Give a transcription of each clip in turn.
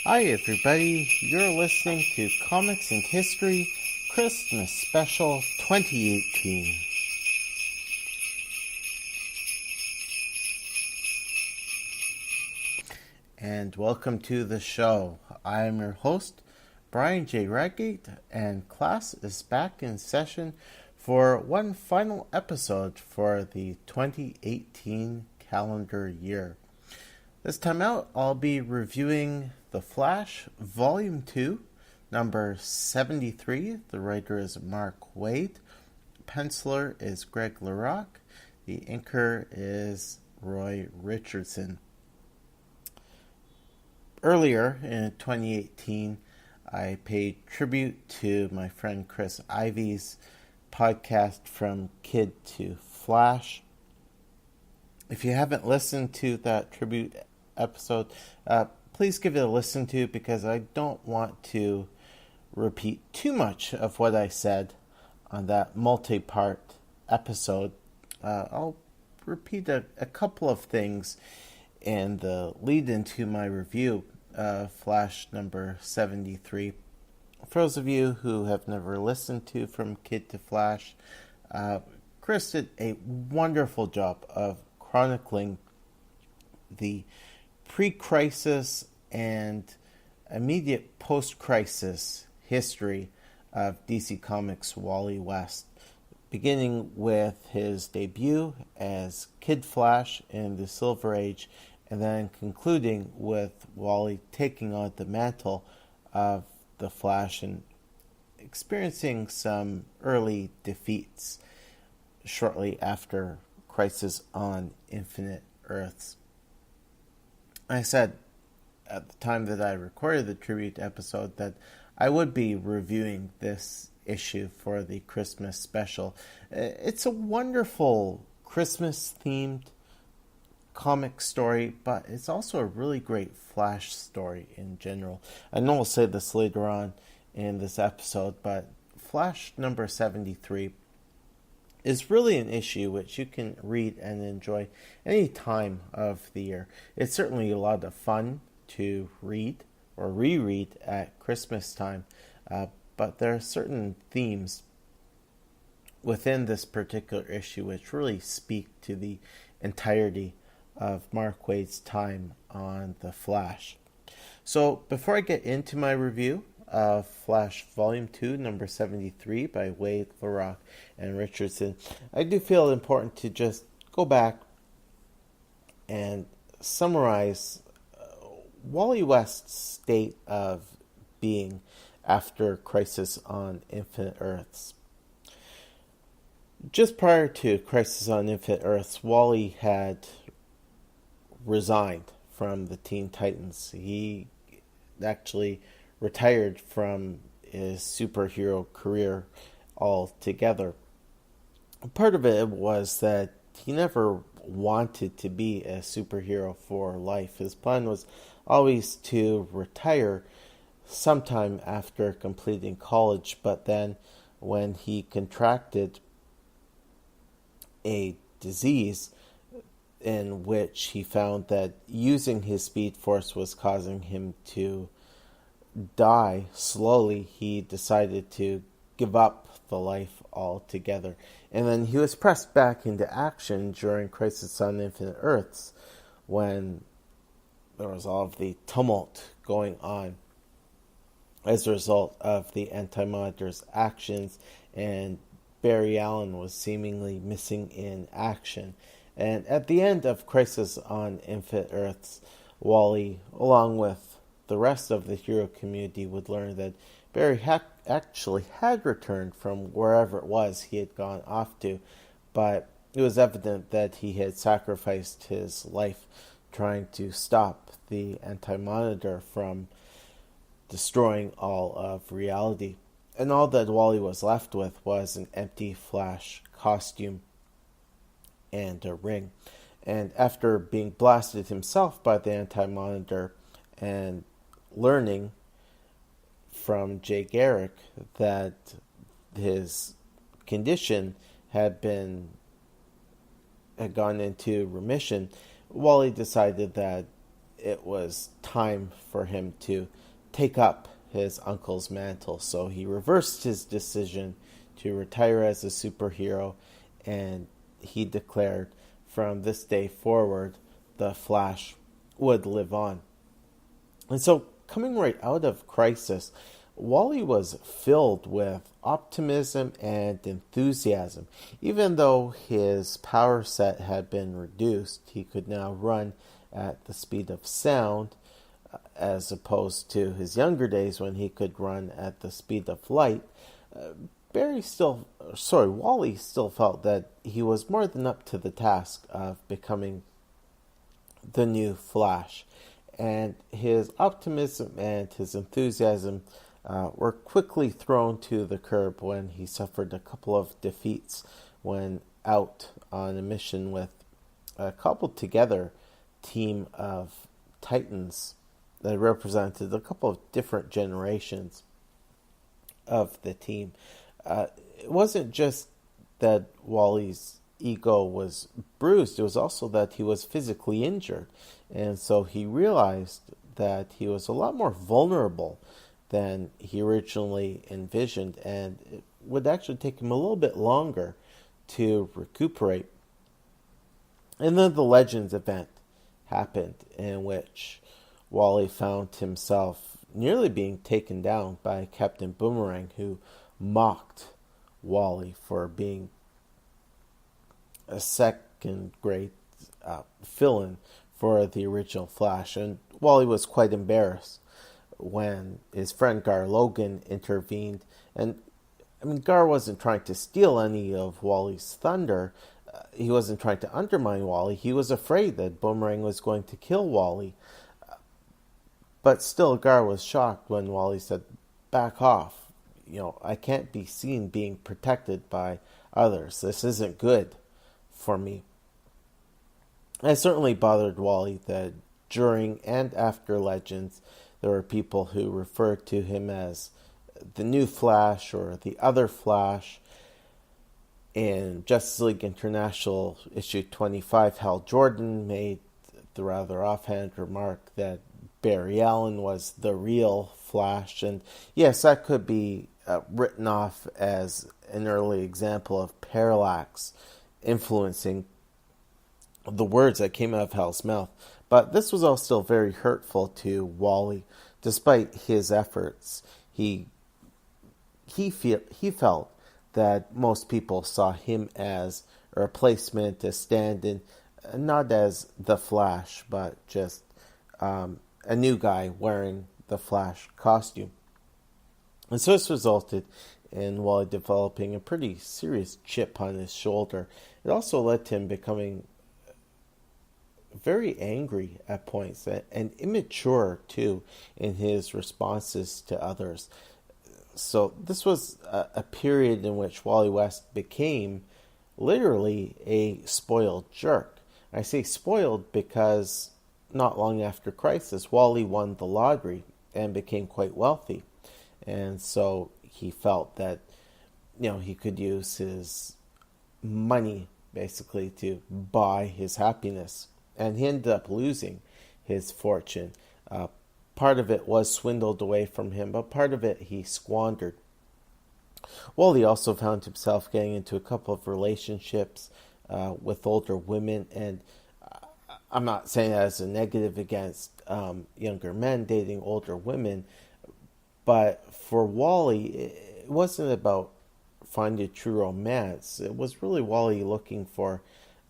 Hi everybody, you're listening to Comics and History Christmas Special 2018. And welcome to the show. I am your host, Brian J. Radgate, and class is back in session for one final episode for the 2018 calendar year. This time out, I'll be reviewing The Flash, Volume 2, number 73. The writer is Mark Waid. Penciler is Greg LaRocque. The inker is Roy Richardson. Earlier in 2018, I paid tribute to my friend Chris Ivy's podcast From Kid to Flash. If you haven't listened to that tribute episode, please give it a listen to, because I don't want to repeat too much of what I said on that multi-part episode. I'll repeat a couple of things in the lead into my review of Flash number 73. For those of you who have never listened to From Kid to Flash, Chris did a wonderful job of chronicling the pre-crisis and immediate post-crisis history of DC Comics' Wally West, beginning with his debut as Kid Flash in the Silver Age, and then concluding with Wally taking on the mantle of the Flash and experiencing some early defeats shortly after Crisis on Infinite Earths. I said at the time that I recorded the tribute episode that I would be reviewing this issue for the Christmas special. It's a wonderful Christmas-themed comic story, but it's also a really great Flash story in general. I know I'll say this later on in this episode, but Flash number 73 is really an issue which you can read and enjoy any time of the year. It's certainly a lot of fun to read or reread at Christmas time, but there are certain themes within this particular issue which really speak to the entirety of Mark Waid's time on The Flash. So before I get into my review of Flash Volume 2, number 73 by Waid, LaRocque, and Richardson, I do feel it important to just go back and summarize Wally West's state of being after Crisis on Infinite Earths. Just prior to Crisis on Infinite Earths, Wally had resigned from the Teen Titans. He actually retired from his superhero career altogether. Part of it was that he never wanted to be a superhero for life. His plan was always to retire sometime after completing college, but then when he contracted a disease in which he found that using his Speed Force was causing him to die slowly, he decided to give up the life altogether. And then he was pressed back into action during Crisis on Infinite Earths, when there was all of the tumult going on as a result of the Anti-Monitor's actions, and Barry Allen was seemingly missing in action. And at the end of Crisis on Infinite Earths, Wally, along with the rest of the hero community, would learn that Barry actually had returned from wherever it was he had gone off to, but it was evident that he had sacrificed his life trying to stop the Anti-Monitor from destroying all of reality. And all that Wally was left with was an empty Flash costume and a ring. And after being blasted himself by the Anti-Monitor and learning from Jay Garrick that his condition had gone into remission, Wally decided that it was time for him to take up his uncle's mantle. So he reversed his decision to retire as a superhero, and he declared from this day forward, the Flash would live on. And so, coming right out of Crisis, Wally was filled with optimism and enthusiasm. Even though his power set had been reduced, he could now run at the speed of sound, as opposed to his younger days when he could run at the speed of light. Wally still felt that he was more than up to the task of becoming the new Flash, and his optimism and his enthusiasm were quickly thrown to the curb when he suffered a couple of defeats when out on a mission with a cobbled together team of Titans that represented a couple of different generations of the team. It wasn't just that Wally's ego was bruised, it was also that he was physically injured. And so he realized that he was a lot more vulnerable than he originally envisioned, and it would actually take him a little bit longer to recuperate. And then the Legends event happened, in which Wally found himself nearly being taken down by Captain Boomerang, who mocked Wally for being a second-grade fill-in for the original Flash. And Wally was quite embarrassed when his friend Gar Logan intervened. And I mean, Gar wasn't trying to steal any of Wally's thunder. He wasn't trying to undermine Wally. He was afraid that Boomerang was going to kill Wally. But still, Gar was shocked when Wally said, "Back off. I can't be seen being protected by others. This isn't good for me." And it certainly bothered Wally that during and after Legends, there were people who referred to him as the new Flash or the other Flash. In Justice League International issue 25, Hal Jordan made the rather offhand remark that Barry Allen was the real Flash. And yes, that could be written off as an early example of parallax influencing the words that came out of Hal's mouth. But this was all still very hurtful to Wally. Despite his efforts, he felt that most people saw him as a replacement, a stand-in, not as the Flash, but just a new guy wearing the Flash costume. And so this resulted in Wally developing a pretty serious chip on his shoulder. It also led to him becoming very angry at points and immature too in his responses to others. So this was a period in which Wally West became literally a spoiled jerk. I say spoiled because not long after Crisis, Wally won the lottery and became quite wealthy. And so he felt that, he could use his money basically to buy his happiness. And he ended up losing his fortune. Part of it was swindled away from him, but part of it he squandered. Wally also found himself getting into a couple of relationships with older women, and I'm not saying that as a negative against younger men dating older women, but for Wally, it wasn't about finding true romance. It was really Wally looking for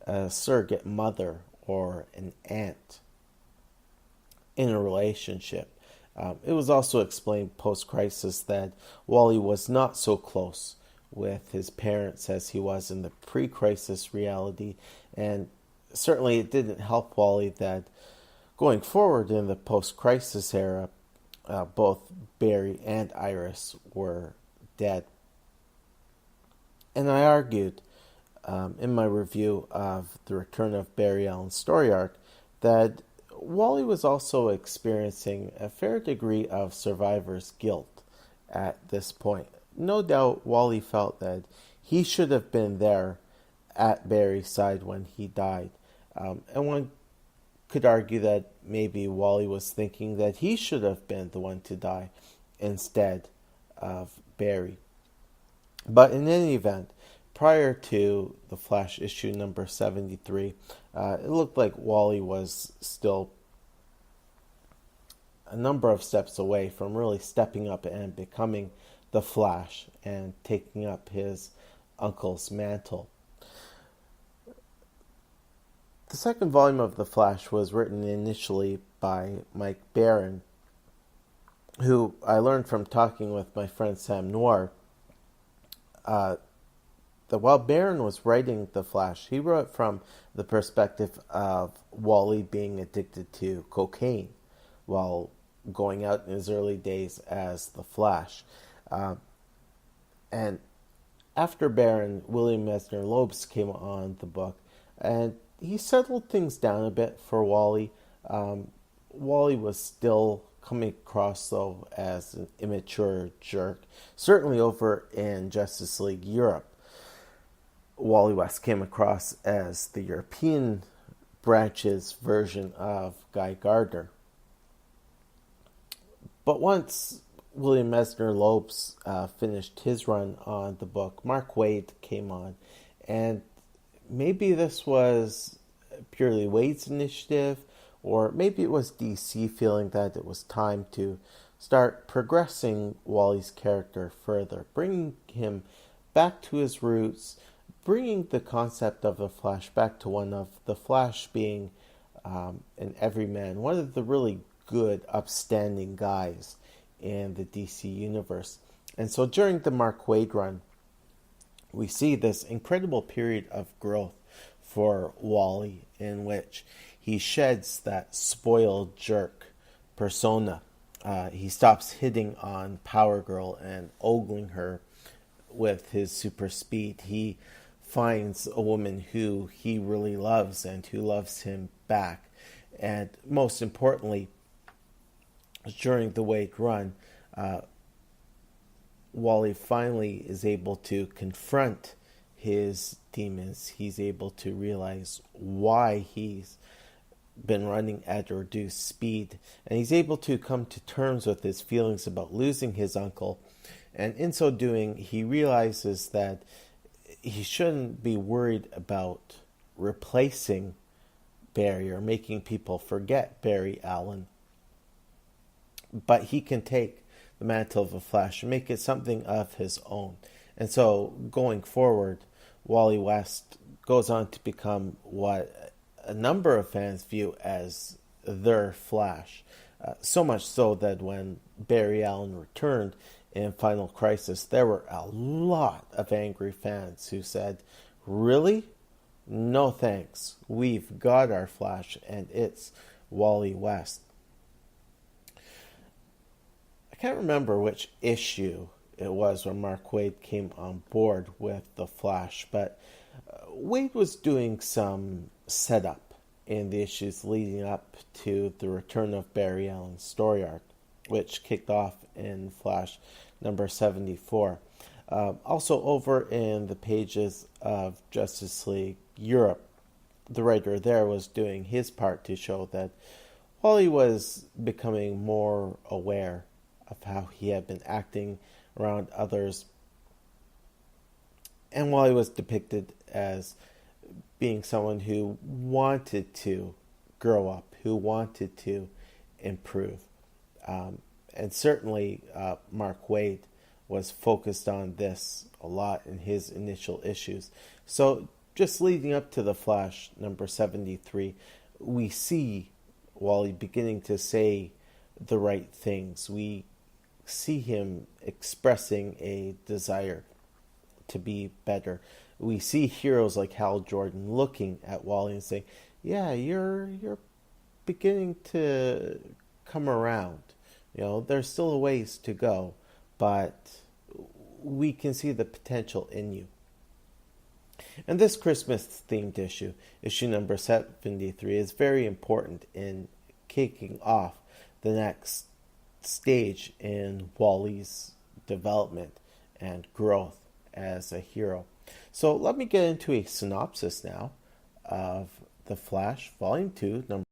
a surrogate mother or an aunt in a relationship. It was also explained post-crisis that Wally was not so close with his parents as he was in the pre-crisis reality, and certainly it didn't help Wally that going forward in the post-crisis era, both Barry and Iris were dead. And I argued in my review of The Return of Barry Allen's story arc that Wally was also experiencing a fair degree of survivor's guilt at this point. No doubt Wally felt that he should have been there at Barry's side when he died. And when could argue that maybe Wally was thinking that he should have been the one to die instead of Barry. But in any event, prior to the Flash issue number 73, it looked like Wally was still a number of steps away from really stepping up and becoming the Flash and taking up his uncle's mantle. The second volume of The Flash was written initially by Mike Baron, who I learned from talking with my friend Sam Noir, that while Baron was writing The Flash, he wrote from the perspective of Wally being addicted to cocaine while going out in his early days as the Flash. And after Baron, William Messner Loebs came on the book, and he settled things down a bit for Wally. Wally was still coming across, though, as an immature jerk, certainly over in Justice League Europe. Wally West came across as the European branch's version of Guy Gardner. But once William Messner Loebs finished his run on the book, Mark Waid came on, and maybe this was purely Waid's initiative, or maybe it was DC feeling that it was time to start progressing Wally's character further, bringing him back to his roots, bringing the concept of the Flash back to one of the Flash being an everyman, one of the really good, upstanding guys in the DC universe. And so during the Mark Waid run, we see this incredible period of growth for Wally in which he sheds that spoiled jerk persona. He stops hitting on Power Girl and ogling her with his super speed. He finds a woman who he really loves and who loves him back. And most importantly, during the Waid run, Wally finally is able to confront his demons. He's able to realize why he's been running at reduced speed, and he's able to come to terms with his feelings about losing his uncle. And in so doing, he realizes that he shouldn't be worried about replacing Barry or making people forget Barry Allen, but he can take the mantle of the Flash and make it something of his own. And so going forward, Wally West goes on to become what a number of fans view as their Flash. So much so that when Barry Allen returned in Final Crisis, there were a lot of angry fans who said, "Really? No thanks. We've got our Flash, and it's Wally West." I can't remember which issue it was when Mark Waid came on board with the Flash, but Waid was doing some setup in the issues leading up to the return of Barry Allen's story arc, which kicked off in Flash number 74. Also over in the pages of Justice League Europe, the writer there was doing his part to show that Wally was becoming more aware of how he had been acting around others, and Wally was depicted as being someone who wanted to grow up, who wanted to improve. And certainly Mark Waid was focused on this a lot in his initial issues. So just leading up to the Flash number 73, we see Wally beginning to say the right things. We see him expressing a desire to be better. We see heroes like Hal Jordan looking at Wally and saying, "Yeah, you're beginning to come around. You know, there's still a ways to go, but we can see the potential in you." And this Christmas-themed issue, issue number 73, is very important in kicking off the next stage in Wally's development and growth as a hero. So let me get into a synopsis now of The Flash, Volume 2, number